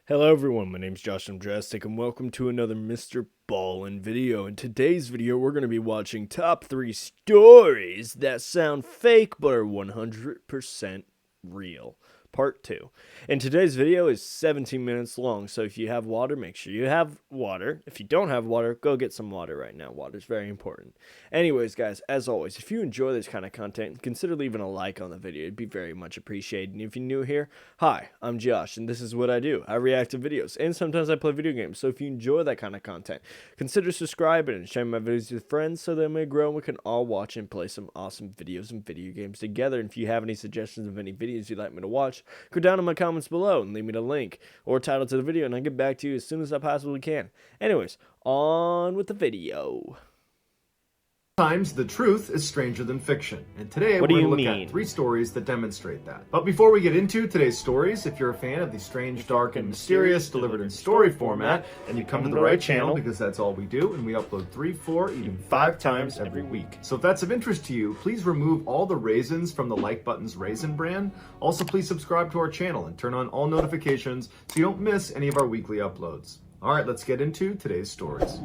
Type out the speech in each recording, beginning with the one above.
Hello everyone, my name is JoshJrumJrastick and welcome to another MrBallen video. In today's video, we're going to be watching top 3 stories that sound fake but are 100% real. Part 2. And today's video is 17 minutes long, so if you have water, make sure you have water. If you don't have water, go get some water right now. Water is very important. Anyways, guys, as always, if you enjoy this kind of content, consider leaving a like on the video. It'd be very much appreciated. And if you're new here, hi, I'm Josh, and this is what I do. I react to videos, and sometimes I play video games. So if you enjoy that kind of content, consider subscribing and sharing my videos with friends so they may grow and we can all watch and play some awesome videos and video games together. And if you have any suggestions of any videos you'd like me to watch, go down in my comments below and leave me the link or title to the video, and I'll get back to you as soon as I possibly can. Anyways, on with the video. Sometimes the truth is stranger than fiction, and today What we're do going to you look mean? at 3 stories that demonstrate that. But before we get into today's stories, if you're a fan of the strange, dark, and mysterious delivered in story format, then you come to the right channel because that's all we do, and we upload 3, 4, even 5 times every week. So if that's of interest to you, please remove all the raisins from the Like Button's Raisin brand. Also, please subscribe to our channel and turn on all notifications so you don't miss any of our weekly uploads. All right, let's get into today's stories.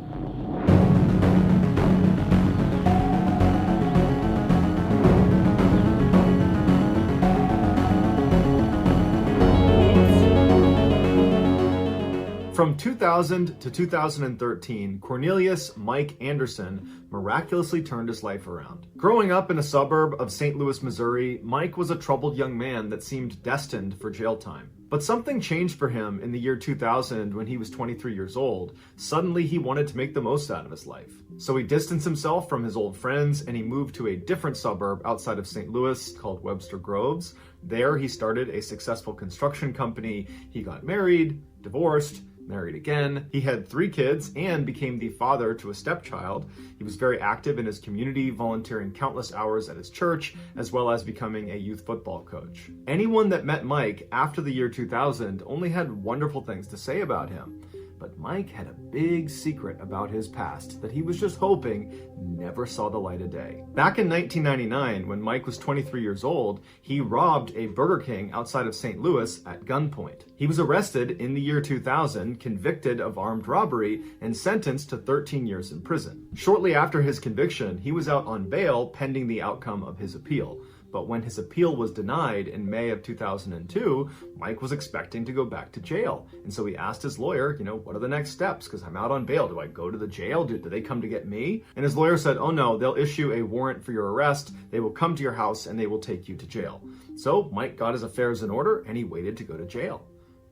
From 2000 to 2013, Cornelius Mike Anderson miraculously turned his life around. Growing up in a suburb of St. Louis, Missouri, Mike was a troubled young man that seemed destined for jail time. But something changed for him in the year 2000 when he was 23 years old. Suddenly, he wanted to make the most out of his life. So he distanced himself from his old friends and he moved to a different suburb outside of St. Louis called Webster Groves. There, he started a successful construction company. He got married, divorced, married again. He had 3 kids and became the father to a stepchild. He was very active in his community, volunteering countless hours at his church, as well as becoming a youth football coach. Anyone that met Mike after the year 2000 only had wonderful things to say about him. But Mike had a big secret about his past that he was just hoping never saw the light of day. Back in 1999, when Mike was 23 years old, he robbed a Burger King outside of St. Louis at gunpoint. He was arrested in the year 2000, convicted of armed robbery, and sentenced to 13 years in prison. Shortly after his conviction, he was out on bail pending the outcome of his appeal. But when his appeal was denied in May of 2002, Mike was expecting to go back to jail. And so he asked his lawyer, what are the next steps? Because I'm out on bail. Do I go to the jail? Do they come to get me? And his lawyer said, oh no, they'll issue a warrant for your arrest. They will come to your house and they will take you to jail. So Mike got his affairs in order and he waited to go to jail.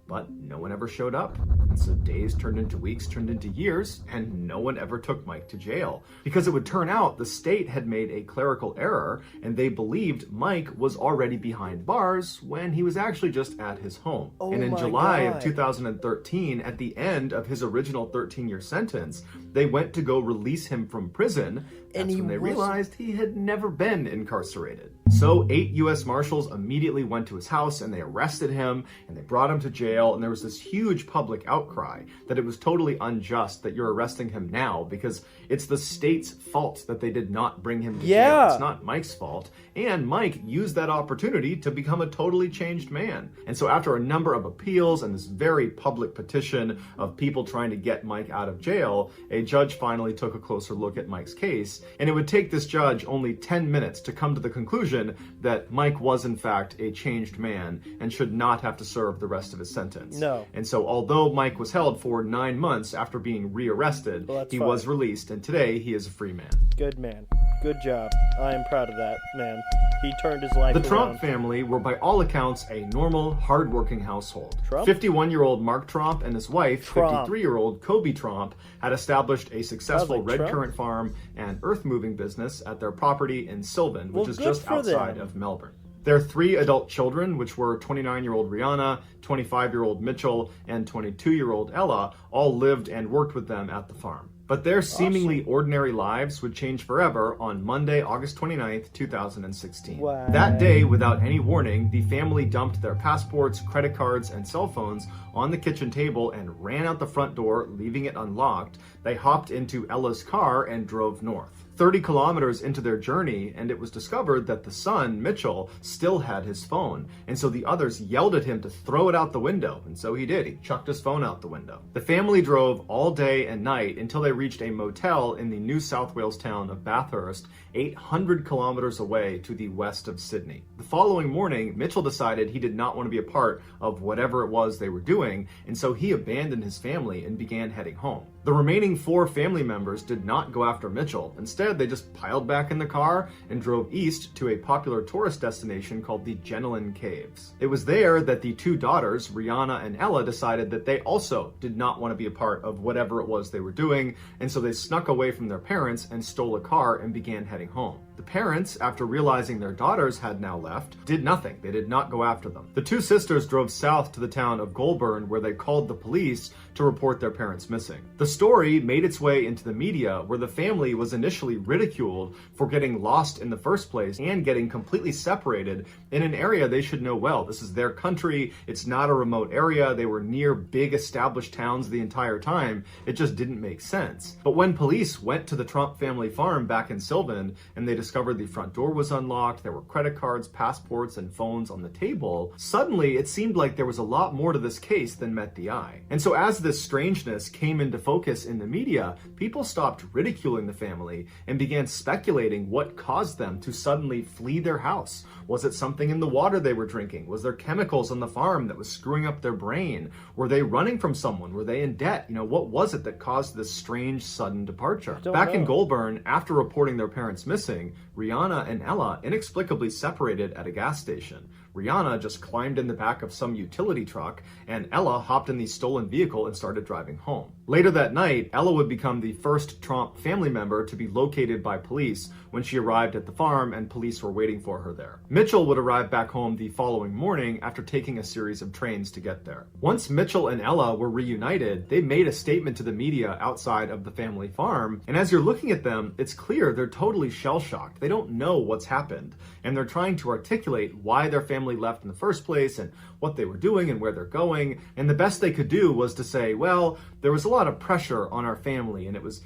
But no one ever showed up. And so days turned into weeks, turned into years, and no one ever took Mike to jail. Because it would turn out the state had made a clerical error, and they believed Mike was already behind bars when he was actually just at his home. And in July of 2013, at the end of his original 13-year sentence, they went to go release him from prison. That's when they realized he had never been incarcerated. So 8 U.S. Marshals immediately went to his house and they arrested him and they brought him to jail, and there was this huge public outcry that it was totally unjust that you're arresting him now because it's the state's fault that they did not bring him to jail. It's not Mike's fault. And Mike used that opportunity to become a totally changed man. And so after a number of appeals and this very public petition of people trying to get Mike out of jail, a judge finally took a closer look at Mike's case. And it would take this judge only 10 minutes to come to the conclusion that Mike was in fact a changed man and should not have to serve the rest of his sentence. No. And so although Mike was held for 9 months after being rearrested, he was released, and today he is a free man. Good man. Good job. I am proud of that man. He turned his life around. The Trump family were by all accounts a normal, hardworking household. Trump? 51-year-old Mark Trump and his wife, 53-year-old Kobe Trump, had established a successful red currant farm and earth-moving business at their property in Sylvan, which is just outside of Melbourne. Their 3 adult children, which were 29-year-old Rihanna, 25-year-old Mitchell, and 22-year-old Ella, all lived and worked with them at the farm. But their seemingly ordinary lives would change forever on Monday, August 29th, 2016. Wow. That day, without any warning, the family dumped their passports, credit cards, and cell phones on the kitchen table and ran out the front door, leaving it unlocked. They hopped into Ella's car and drove north. 30 kilometers into their journey, and it was discovered that the son, Mitchell, still had his phone. And so the others yelled at him to throw it out the window. And so he did. He chucked his phone out the window. The family drove all day and night until they reached a motel in the New South Wales town of Bathurst, 800 kilometers away to the west of Sydney. The following morning, Mitchell decided he did not want to be a part of whatever it was they were doing, and so he abandoned his family and began heading home. The remaining 4 family members did not go after Mitchell. Instead, they just piled back in the car and drove east to a popular tourist destination called the German Caves. It was there that the 2 daughters, Rihanna and Ella, decided that they also did not want to be a part of whatever it was they were doing, and so they snuck away from their parents and stole a car and began heading home. The parents, after realizing their daughters had now left, did nothing. They did not go after them. The 2 sisters drove south to the town of Goulburn, where they called the police to report their parents missing. The story made its way into the media, where the family was initially ridiculed for getting lost in the first place and getting completely separated in an area they should know well. This is their country. It's not a remote area. They were near big established towns the entire time. It just didn't make sense. But when police went to the Trump family farm back in Sylvan and they discovered the front door was unlocked, there were credit cards, passports, and phones on the table, suddenly it seemed like there was a lot more to this case than met the eye. And so as this strangeness came into focus in the media, people stopped ridiculing the family and began speculating what caused them to suddenly flee their house. Was it something in the water they were drinking? Was there chemicals on the farm that was screwing up their brain? Were they running from someone? Were they in debt? What was it that caused this strange sudden departure? Back in Goulburn, after reporting their parents missing, Rihanna and Ella inexplicably separated at a gas station. Rihanna just climbed in the back of some utility truck, and Ella hopped in the stolen vehicle and started driving home. Later that night, Ella would become the first Trump family member to be located by police when she arrived at the farm and police were waiting for her there. Mitchell would arrive back home the following morning after taking a series of trains to get there. Once Mitchell and Ella were reunited, they made a statement to the media outside of the family farm, and as you're looking at them, it's clear they're totally shell-shocked. They don't know what's happened, and they're trying to articulate why their family left in the first place and what they were doing and where they're going, and the best they could do was to say, well, there was a lot of pressure on our family and it was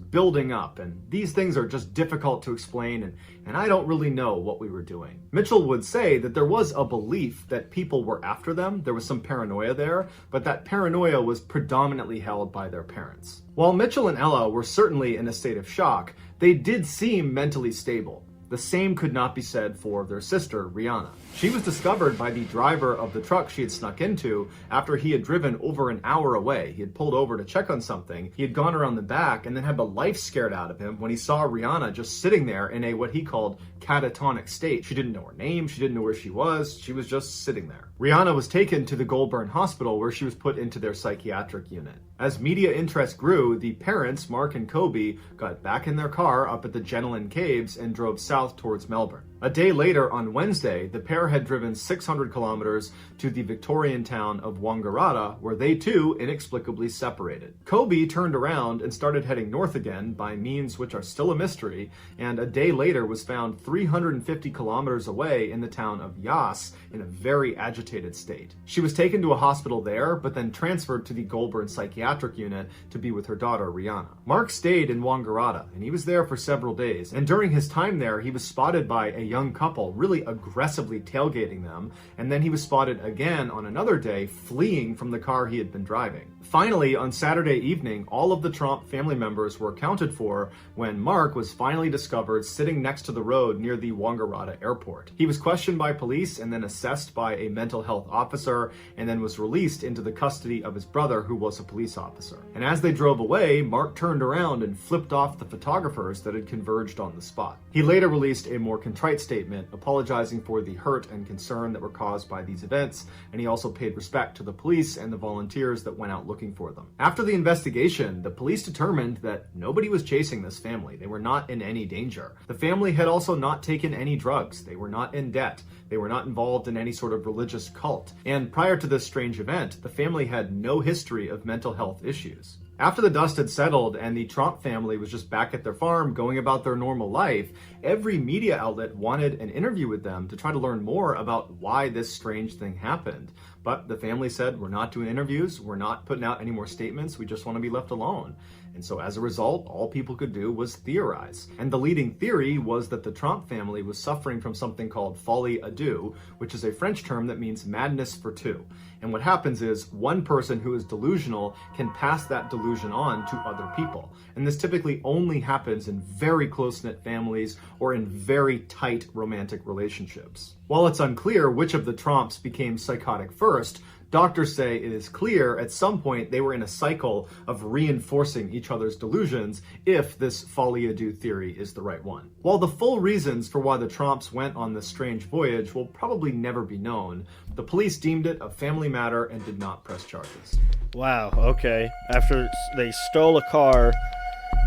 building up, and these things are just difficult to explain, and I don't really know what we were doing. Mitchell would say that there was a belief that people were after them, there was some paranoia there, but that paranoia was predominantly held by their parents. While Mitchell and Ella were certainly in a state of shock, they did seem mentally stable. The same could not be said for their sister, Rihanna. She was discovered by the driver of the truck she had snuck into after he had driven over an hour away. He had pulled over to check on something. He had gone around the back and then had the life scared out of him when he saw Rihanna just sitting there in a what he called catatonic state. She didn't know her name. She didn't know where she was just sitting there. Rihanna was taken to the Goulburn Hospital where she was put into their psychiatric unit. As media interest grew, the parents, Mark and Kobe, got back in their car up at the German Caves and drove south towards Melbourne. A day later, on Wednesday, the pair had driven 600 kilometers to the Victorian town of Wangaratta, where they too inexplicably separated. Kobe turned around and started heading north again by means which are still a mystery, and a day later was found 350 kilometers away in the town of Yass in a very agitated state. She was taken to a hospital there, but then transferred to the Goulburn psychiatric unit to be with her daughter, Rihanna. Mark stayed in Wangaratta, and he was there for several days, and during his time there, he was spotted by a young couple really aggressively tailgating them, and then he was spotted again on another day fleeing from the car he had been driving. Finally, on Saturday evening, all of the Trump family members were accounted for when Mark was finally discovered sitting next to the road near the Wangaratta airport. He was questioned by police and then assessed by a mental health officer, and then was released into the custody of his brother, who was a police officer. And as they drove away, Mark turned around and flipped off the photographers that had converged on the spot. He later released a more contrite statement apologizing for the hurt and concern that were caused by these events, and he also paid respect to the police and the volunteers that went out looking for them. After the investigation, the police determined that nobody was chasing this family. They were not in any danger. The family had also not taken any drugs. They were not in debt. They were not involved in any sort of religious cult. And prior to this strange event, the family had no history of mental health issues. After the dust had settled and the Trump family was just back at their farm going about their normal life, every media outlet wanted an interview with them to try to learn more about why this strange thing happened. But the family said, we're not doing interviews, we're not putting out any more statements, we just want to be left alone. And so as a result, all people could do was theorize. And the leading theory was that the Tromp family was suffering from something called folie à deux, which is a French term that means madness for two. And what happens is one person who is delusional can pass that delusion on to other people. And this typically only happens in very close-knit families or in very tight romantic relationships. While it's unclear which of the Tromps became psychotic first, doctors say it is clear at some point they were in a cycle of reinforcing each other's delusions if this folie à deux theory is the right one. While the full reasons for why the Tromps went on this strange voyage will probably never be known, the police deemed it a family matter and did not press charges. Wow, okay. After they stole a car.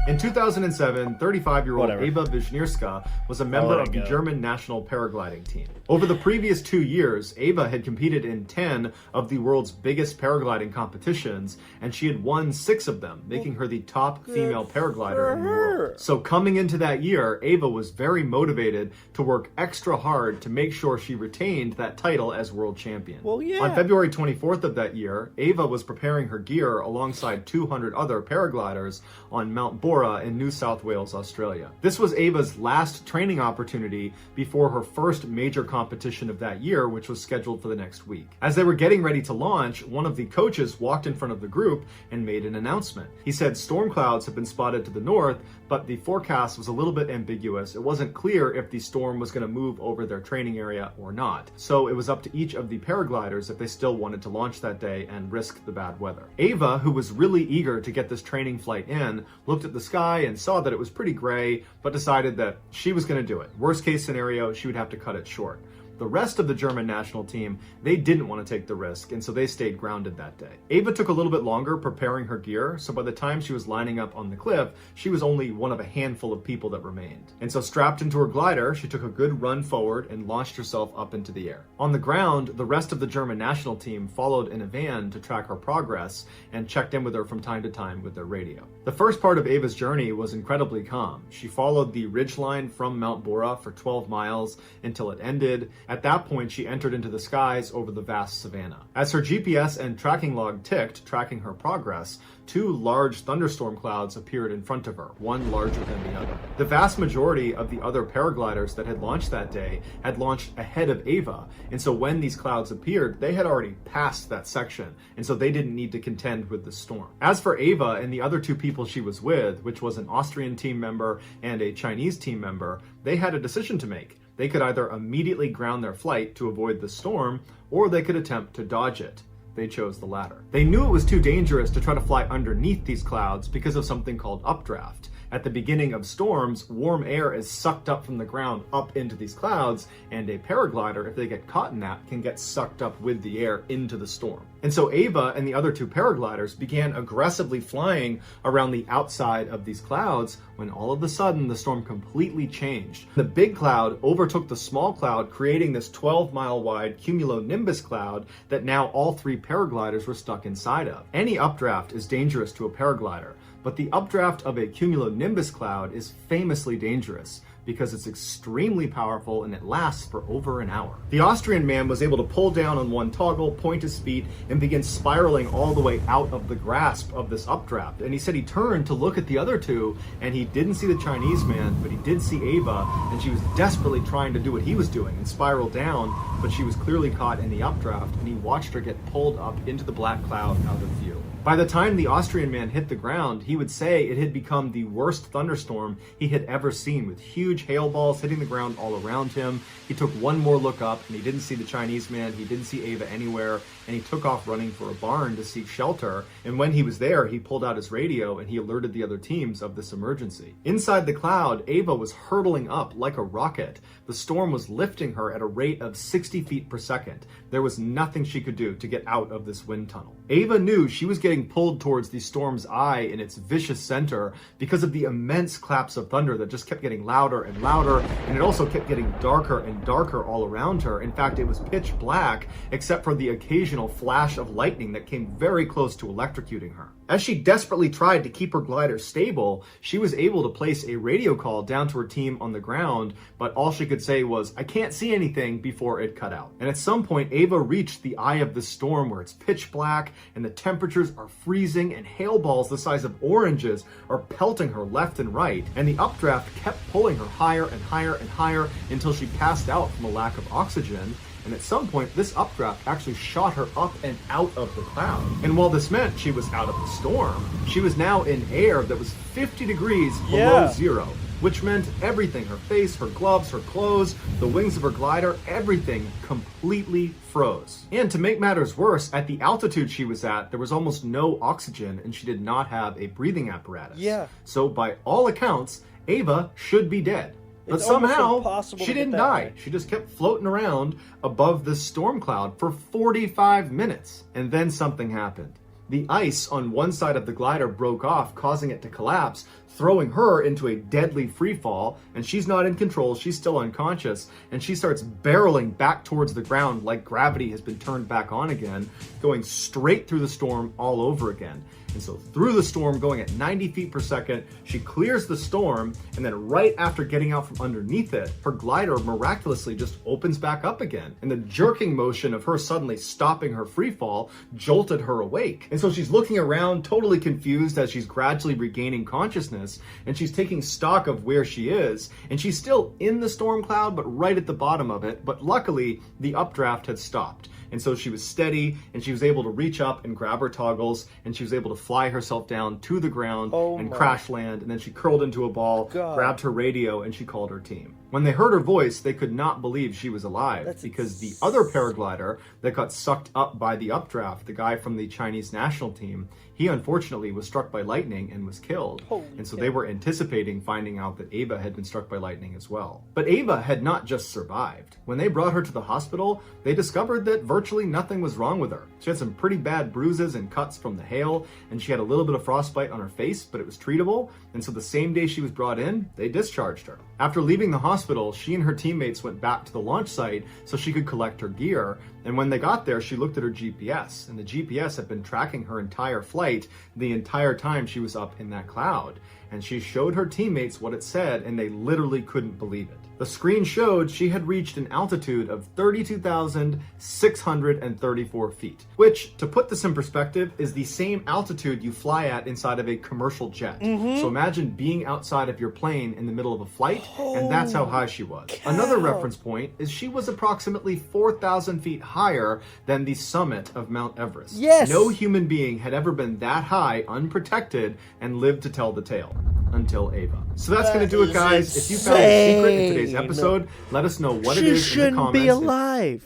In 2007, 35-year-old Whatever. Eva Wisniewska was a member of the German national paragliding team. Over the previous 2 years, Eva had competed in 10 of the world's biggest paragliding competitions, and she had won 6 of them, making her the top female paraglider in the world. So coming into that year, Eva was very motivated to work extra hard to make sure she retained that title as world champion. Well, yeah. On February 24th of that year, Eva was preparing her gear alongside 200 other paragliders on Mount Bora in New South Wales, Australia. This was Ava's last training opportunity before her first major competition of that year, which was scheduled for the next week. As they were getting ready to launch, one of the coaches walked in front of the group and made an announcement. He said storm clouds have been spotted to the north, but the forecast was a little bit ambiguous. It wasn't clear if the storm was going to move over their training area or not. So it was up to each of the paragliders if they still wanted to launch that day and risk the bad weather. Ava, who was really eager to get this training flight in, looked at the sky and saw that it was pretty gray, but decided that she was going to do it. Worst case scenario, she would have to cut it short. The rest of the German national team, they didn't want to take the risk, and so they stayed grounded that day. Ava took a little bit longer preparing her gear, so by the time she was lining up on the cliff, she was only one of a handful of people that remained. And so strapped into her glider, she took a good run forward and launched herself up into the air. On the ground, the rest of the German national team followed in a van to track her progress and checked in with her from time to time with their radio. The first part of Ava's journey was incredibly calm. She followed the ridgeline from Mount Bora for 12 miles until it ended. At that point, she entered into the skies over the vast savanna. As her GPS and tracking log ticked, tracking her progress, 2 large thunderstorm clouds appeared in front of her, one larger than the other. The vast majority of the other paragliders that had launched that day had launched ahead of Ava, and so when these clouds appeared, they had already passed that section, and so they didn't need to contend with the storm. As for Ava and the other 2 people she was with, which was an Austrian team member and a Chinese team member, they had a decision to make. They could either immediately ground their flight to avoid the storm, or they could attempt to dodge it. They chose the latter. They knew it was too dangerous to try to fly underneath these clouds because of something called updraft. At the beginning of storms, warm air is sucked up from the ground up into these clouds, and a paraglider, if they get caught in that, can get sucked up with the air into the storm. And so Ava and the other 2 paragliders began aggressively flying around the outside of these clouds when all of a sudden the storm completely changed. The big cloud overtook the small cloud, creating this 12-mile wide cumulonimbus cloud that now all 3 paragliders were stuck inside of. Any updraft is dangerous to a paraglider, but the updraft of a cumulonimbus cloud is famously dangerous because it's extremely powerful and it lasts for over an hour. The Austrian man was able to pull down on one toggle, point his feet, and begin spiraling all the way out of the grasp of this updraft. And he said he turned to look at the other 2, and he didn't see the Chinese man, but he did see Ava, and she was desperately trying to do what he was doing and spiral down, but she was clearly caught in the updraft, and he watched her get pulled up into the black cloud out of view. By the time the Austrian man hit the ground, he would say it had become the worst thunderstorm he had ever seen, with huge hail balls hitting the ground all around him. He took one more look up, and he didn't see the Chinese man, he didn't see Ava anywhere, and he took off running for a barn to seek shelter. And when he was there, he pulled out his radio and he alerted the other teams of this emergency. Inside the cloud, Ava was hurtling up like a rocket. The storm was lifting her at a rate of 60 feet per second. There was nothing she could do to get out of this wind tunnel. Ava knew she was getting pulled towards the storm's eye in its vicious center because of the immense claps of thunder that just kept getting louder and louder, and it also kept getting darker and darker all around her. In fact, it was pitch black except for the occasional occasional flash of lightning that came very close to electrocuting her. As she desperately tried to keep her glider stable, she was able to place a radio call down to her team on the ground, but all she could say was, "I can't see anything," before it cut out. And at some point, Ava reached the eye of the storm where it's pitch black and the temperatures are freezing and hail balls the size of oranges are pelting her left and right. And the updraft kept pulling her higher and higher and higher until she passed out from a lack of oxygen. And at some point, this updraft actually shot her up and out of the cloud. And while this meant she was out of the storm, she was now in air that was 50 degrees below zero, which meant everything, her face, her gloves, her clothes, the wings of her glider, everything completely froze. And to make matters worse, at the altitude she was at, there was almost no oxygen and she did not have a breathing apparatus. So by all accounts, Ava should be dead. But somehow, she didn't die. She just kept floating around above this storm cloud for 45 minutes. And then something happened. The ice on one side of the glider broke off, causing it to collapse, throwing her into a deadly free fall, and she's not in control, she's still unconscious, and she starts barreling back towards the ground like gravity has been turned back on again, going straight through the storm all over again. And so through the storm, going at 90 feet per second, she clears the storm, and then right after getting out from underneath it, her glider miraculously just opens back up again. And the jerking motion of her suddenly stopping her free fall jolted her awake. And so she's looking around, totally confused as she's gradually regaining consciousness, and she's taking stock of where she is, and she's still in the storm cloud, but right at the bottom of it. But luckily, the updraft had stopped. And so she was steady, and she was able to reach up and grab her toggles, and she was able to fly herself down to the ground and crash land. And then she curled into a ball, grabbed her radio, and she called her team. When they heard her voice, they could not believe she was alive because the other paraglider that got sucked up by the updraft, the guy from the Chinese national team, he unfortunately was struck by lightning and was killed. And so they were anticipating finding out that Ava had been struck by lightning as well. But Ava had not just survived. When they brought her to the hospital, they discovered that virtually nothing was wrong with her. She had some pretty bad bruises and cuts from the hail, and she had a little bit of frostbite on her face, but it was treatable. And so the same day she was brought in, they discharged her. After leaving the hospital, she and her teammates went back to the launch site so she could collect her gear. And when they got there, she looked at her GPS, and the GPS had been tracking her entire flight the entire time she was up in that cloud. And she showed her teammates what it said, and they literally couldn't believe it. The screen showed she had reached an altitude of 32,634 feet, which, to put this in perspective, is the same altitude you fly at inside of a commercial jet. So imagine being outside of your plane in the middle of a flight, and that's how high she was. Another reference point is she was approximately 4,000 feet higher than the summit of Mount Everest. No human being had ever been that high, unprotected, and lived to tell the tale. Until Ava. So that's going to do it, guys. If you found a secret in today's episode, let us know what it is in the comments. She shouldn't be alive.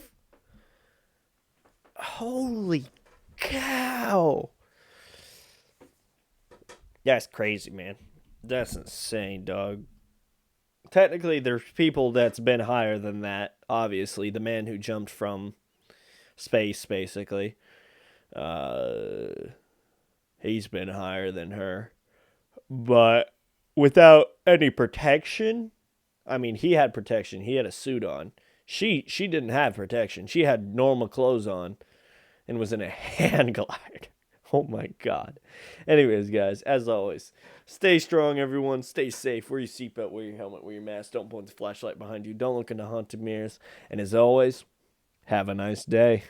Holy cow. That's crazy, man. That's insane, dog. Technically, there's people that's been higher than that. Obviously, the man who jumped from space, basically. He's been higher than her. But without any protection, I mean, he had protection. He had a suit on. She didn't have protection. She had normal clothes on and was in a hand glide. Oh, my God. Anyways, guys, as always, stay strong, everyone. Stay safe. Wear your seatbelt, wear your helmet, wear your mask. Don't point the flashlight behind you. Don't look into haunted mirrors. And as always, have a nice day.